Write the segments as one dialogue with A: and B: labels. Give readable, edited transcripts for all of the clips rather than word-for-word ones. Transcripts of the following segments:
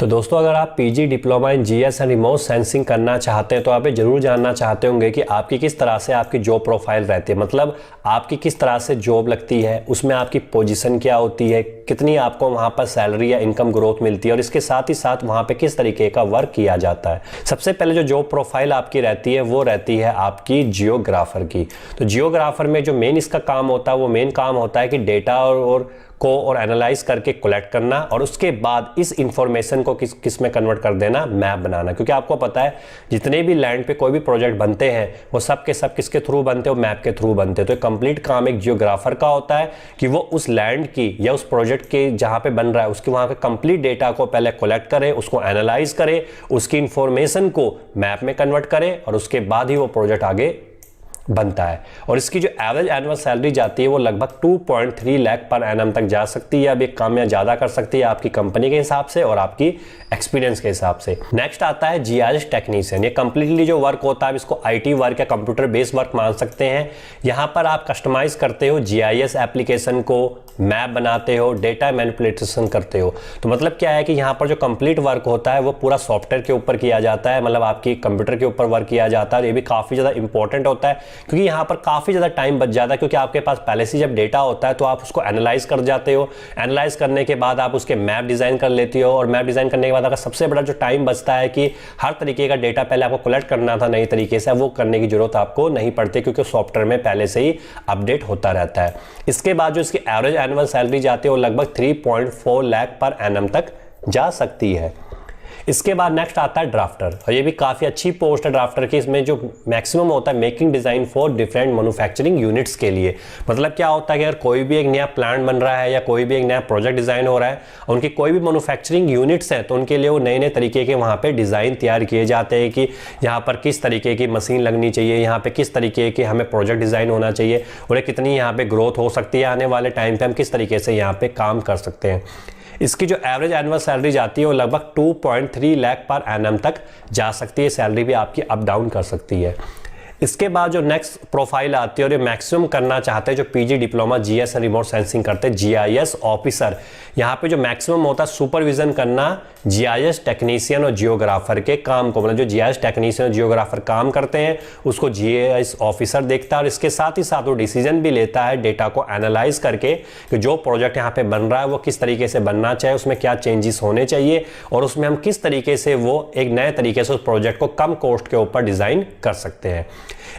A: तो दोस्तों, अगर आप PG diploma in GS and remote sensing करना चाहते हैं तो आप ये जरूर जानना चाहते होंगे कि आपकी किस तरह से आपकी जॉब प्रोफाइल रहती है, मतलब आपकी किस तरह से जॉब लगती है, उसमें आपकी पोजीशन क्या होती है, कितनी आपको वहाँ पर सैलरी या इनकम ग्रोथ मिलती है और इसके साथ ही साथ वहाँ पे किस तरीके का वर्क किया जाता है। सबसे पहले जो जॉब प्रोफाइल आपकी रहती है वो रहती है आपकी जियोग्राफर की। तो जियोग्राफर में जो मेन इसका काम होता है वो मेन काम होता है कि डेटा और एनालाइज करके कलेक्ट करना और उसके बाद इस इंफॉर्मेशन को किस में कन्वर्ट कर देना, मैप बनाना। क्योंकि आपको पता है जितने भी लैंड पे कोई भी प्रोजेक्ट बनते हैं वो सब के सब किसके थ्रू बनते हैं, मैप के थ्रू बनते हैं। तो कंप्लीट काम एक जियोग्राफर का होता है कि वो उस लैंड की या उस प्रोजेक्ट के जहाँ पे बन रहा है उसके वहाँ के कंप्लीट डेटा को पहले कलेक्ट करे, उसको एनालाइज करे, उसकी इंफॉर्मेशन को मैप में कन्वर्ट करे और उसके बाद ही वो प्रोजेक्ट आगे बनता है। और इसकी जो एवरेज एनुअल सैलरी जाती है वो लगभग 2.3 लाख पर एनम तक जा सकती है। अब एक काम या ज़्यादा कर सकती है आपकी कंपनी के हिसाब से और आपकी एक्सपीरियंस के हिसाब से। नेक्स्ट आता है जीआईएस टेक्नीशियन। ये कंप्लीटली जो वर्क होता है इसको आईटी वर्क या कंप्यूटर बेस्ड वर्क मान सकते हैं। यहाँ पर आप कस्टमाइज करते हो जीआईएस एप्लीकेशन को, मैप बनाते हो, डेटा मैनिपुलेशन करते हो। तो मतलब क्या है कि यहाँ पर जो कंप्लीट वर्क होता है वो पूरा सॉफ्टवेयर के ऊपर किया जाता है, मतलब आपकी कंप्यूटर के ऊपर वर्क किया जाता है। ये भी काफ़ी ज़्यादा इंपॉर्टेंट होता है क्योंकि यहाँ पर काफ़ी ज़्यादा टाइम बच जाता है, क्योंकि आपके पास पहले से जब डेटा होता है तो आप उसको एनालाइज कर जाते हो। एनालाइज करने के बाद आप उसके मैप डिज़ाइन कर लेते हो और मैप डिज़ाइन करने के बाद अगर सबसे बड़ा जो टाइम बचता है कि हर तरीके का डेटा पहले आपको कलेक्ट करना था नई तरीके से, वो करने की जरूरत आपको नहीं पड़ती क्योंकि सॉफ्टवेयर में पहले से ही अपडेट होता रहता है। इसके बाद जो इसकी एवरेज एनुअल सैलरी जाती है वो लगभग 3.4 लाख पर एनम तक जा सकती है। इसके बाद नेक्स्ट आता है ड्राफ्टर, और ये भी काफ़ी अच्छी पोस्ट है ड्राफ्टर की। इसमें जो मैक्सिमम होता है making design for different manufacturing units के लिए। मतलब क्या होता है कि अगर कोई भी एक नया प्लांट बन रहा है या कोई भी एक नया प्रोजेक्ट डिज़ाइन हो रहा है, उनकी कोई भी मैन्युफैक्चरिंग यूनिट्स हैं तो उनके लिए वो नए नए तरीके के वहाँ पे डिज़ाइन तैयार किए जाते हैं कि यहाँ पर किस तरीके की मशीन लगनी चाहिए, यहाँ पे किस तरीके के हमें प्रोजेक्ट डिज़ाइन होना चाहिए और कितनी यहाँ पे ग्रोथ हो सकती है आने वाले टाइम पे, हम किस तरीके से यहाँ पे काम कर सकते हैं। इसकी जो एवरेज एनुअल सैलरी जाती है वो लगभग 2.3 लाख पर एनम तक जा सकती है। सैलरी भी आपकी अप डाउन कर सकती है। इसके बाद जो नेक्स्ट प्रोफाइल आती है और ये मैक्सिमम करना चाहते हैं जो PG diploma GS and remote sensing करते हैं, जीआईएस ऑफिसर। यहाँ पे जो मैक्सिमम होता है सुपरविजन करना जीआईएस टेक्नीशियन और जियोग्राफर के काम को, मतलब जो जीआईएस टेक्नीशियन और जियोग्राफर काम करते हैं उसको जीआईएस ऑफिसर देखता है और इसके साथ ही साथ वो डिसीजन भी लेता है डेटा को एनालाइज करके कि जो प्रोजेक्ट यहाँ पे बन रहा है वो किस तरीके से बनना चाहिए, उसमें क्या चेंजेस होने चाहिए और उसमें हम किस तरीके से वो एक नए तरीके से उस प्रोजेक्ट को कम कॉस्ट के ऊपर डिजाइन कर सकते हैं।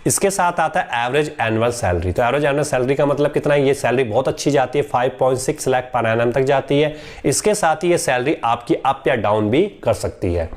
A: इसके साथ आता है एवरेज एनुअल सैलरी। तो एवरेज एनुअल सैलरी का मतलब कितना है, ये सैलरी बहुत अच्छी जाती है, 5.6 लाख पर एनम तक जाती है। इसके साथ ही ये सैलरी आपकी अप या डाउन भी कर सकती है।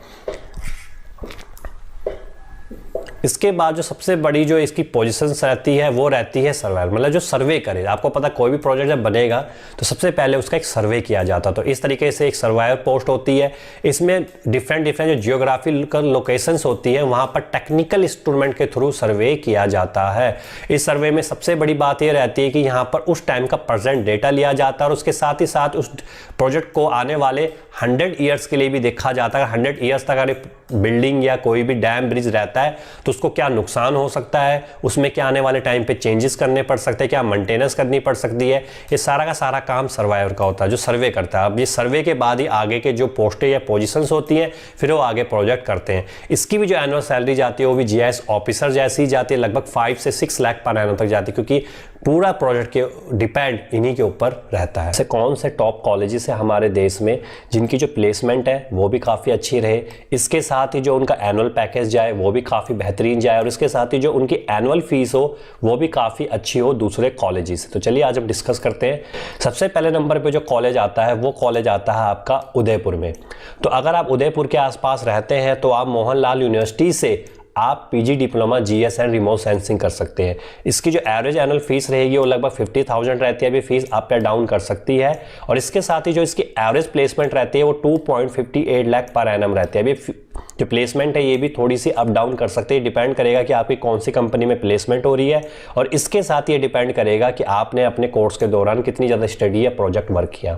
A: इसके बाद जो सबसे बड़ी जो इसकी पोजीशन रहती है वो रहती है सर्वेयर, मतलब जो सर्वे करे। आपको पता कोई भी प्रोजेक्ट जब बनेगा तो सबसे पहले उसका एक सर्वे किया जाता है, तो इस तरीके से एक सर्वेयर पोस्ट होती है। इसमें डिफरेंट जो जियोग्राफिकल लोकेशंस होती है वहाँ पर टेक्निकल इंस्ट्रूमेंट के थ्रू सर्वे किया जाता है। इस सर्वे में सबसे बड़ी बात ये रहती है कि यहाँ पर उस टाइम का प्रेजेंट डेटा लिया जाता है और उसके साथ ही साथ उस प्रोजेक्ट को आने वाले 100 ईयर्स के लिए भी देखा जाता है। 100 ईयर्स तक अगर बिल्डिंग या कोई भी डैम ब्रिज रहता है तो उसको क्या नुकसान हो सकता है, उसमें क्या आने वाले टाइम पे चेंजेस करने पड़ सकते हैं, क्या मेंटेनेंस करनी पड़ सकती है, ये सारा का सारा काम सर्वेयर का होता है जो सर्वे करता है। अब ये सर्वे के बाद ही आगे के जो पोस्टें या पोजीशंस होती हैं फिर वो आगे प्रोजेक्ट करते हैं। इसकी भी जो एनुअल सैलरी जाती है वो भी जीआईएस ऑफिसर जैसी ही जाती है, लगभग 5 से 6 लाख पर एनम तक जाती है, क्योंकि पूरा प्रोजेक्ट के डिपेंड इन्हीं के ऊपर रहता है। ऐसे कौन से टॉप कॉलेजेस है हमारे देश में जिनकी जो प्लेसमेंट है वो भी काफ़ी अच्छी रहे, इसके साथ ही जो उनका एनुअल पैकेज जाए वो भी काफ़ी बेहतरीन जाए और इसके साथ ही जो उनकी एनुअल फीस हो वो भी काफ़ी अच्छी हो दूसरे कॉलेजेस से। तो चलिए आज हम डिस्कस करते हैं। सबसे पहले नंबर पे जो कॉलेज आता है वो कॉलेज आता है आपका उदयपुर में। तो अगर आप उदयपुर के आसपास रहते हैं तो आप मोहनलाल यूनिवर्सिटी से आप PG diploma GS and remote sensing कर सकते हैं। इसकी जो एवरेज एनुअल फीस रहेगी वो लगभग 50,000 रहती है, अभी फीस अप या डाउन कर सकती है। और इसके साथ ही जो इसकी एवरेज प्लेसमेंट रहती है वो 2.58 लाख पर एनम रहती है। अभी जो प्लेसमेंट है ये भी थोड़ी सी अप डाउन कर सकते हैं, डिपेंड करेगा कि आपकी कौन सी कंपनी में प्लेसमेंट हो रही है और इसके साथ ये डिपेंड करेगा कि आपने अपने कोर्स के दौरान कितनी ज़्यादा स्टडी या प्रोजेक्ट वर्क किया।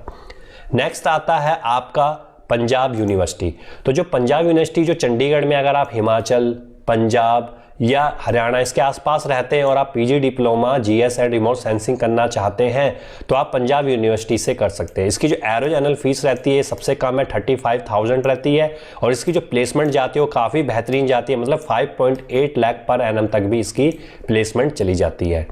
A: नेक्स्ट आता है आपका पंजाब यूनिवर्सिटी। तो जो पंजाब यूनिवर्सिटी जो चंडीगढ़ में, अगर आप हिमाचल, पंजाब या हरियाणा इसके आसपास रहते हैं और आप PG diploma GS and remote sensing करना चाहते हैं तो आप पंजाब यूनिवर्सिटी से कर सकते हैं। इसकी जो एवरेज एनुअल फीस रहती है सबसे कम है 35,000 रहती है और इसकी जो प्लेसमेंट जाती है वो काफ़ी बेहतरीन जाती है, मतलब 5.8 लाख पर एनम तक भी इसकी प्लेसमेंट चली जाती है।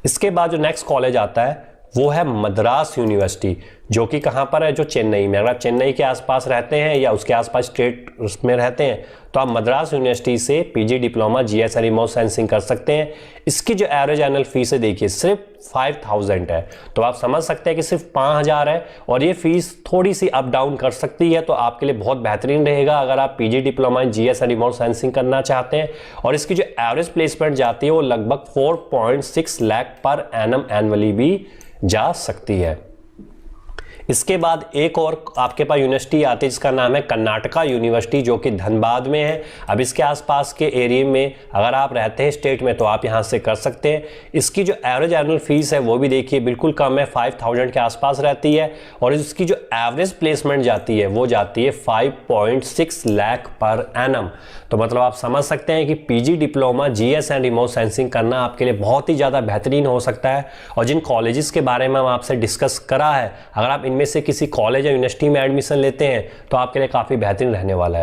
A: इसके बाद जो नेक्स्ट कॉलेज आता है वो है मद्रास यूनिवर्सिटी, जो कि कहाँ पर है, जो चेन्नई में। अगर आप चेन्नई के आसपास रहते हैं या उसके आसपास स्टेट में रहते हैं तो आप मद्रास यूनिवर्सिटी से PG diploma GS and remote sensing कर सकते हैं। इसकी जो एवरेज एनुअल फीस है देखिए सिर्फ 5,000 है, तो आप समझ सकते हैं कि सिर्फ 5,000 है और ये फीस थोड़ी सी अप डाउन कर सकती है, तो आपके लिए बहुत बेहतरीन रहेगा अगर आप PG diploma GS and remote sensing करना चाहते हैं। और इसकी जो एवरेज प्लेसमेंट जाती है वो लगभग 4.6 लाख पर एनम एनुअली भी जा सकती है। इसके बाद एक और आपके पास यूनिवर्सिटी आती है जिसका नाम है कर्नाटका यूनिवर्सिटी, जो कि धनबाद में है। अब इसके आसपास के एरिया में अगर आप रहते हैं स्टेट में तो आप यहां से कर सकते हैं। इसकी जो एवरेज एनुअल फीस है वो भी देखिए बिल्कुल कम है, 5,000 के आसपास रहती है और इसकी जो एवरेज प्लेसमेंट जाती है वो जाती है 5.6 लाख पर एनम। तो मतलब आप समझ सकते हैं कि PG diploma GS and remote sensing करना आपके लिए बहुत ही ज़्यादा बेहतरीन हो सकता है। और जिन कॉलेजेस के बारे में हम आपसे डिस्कस करा है, अगर आप इनमें से किसी कॉलेज या यूनिवर्सिटी में एडमिशन लेते हैं तो आपके लिए काफ़ी बेहतरीन रहने वाला है।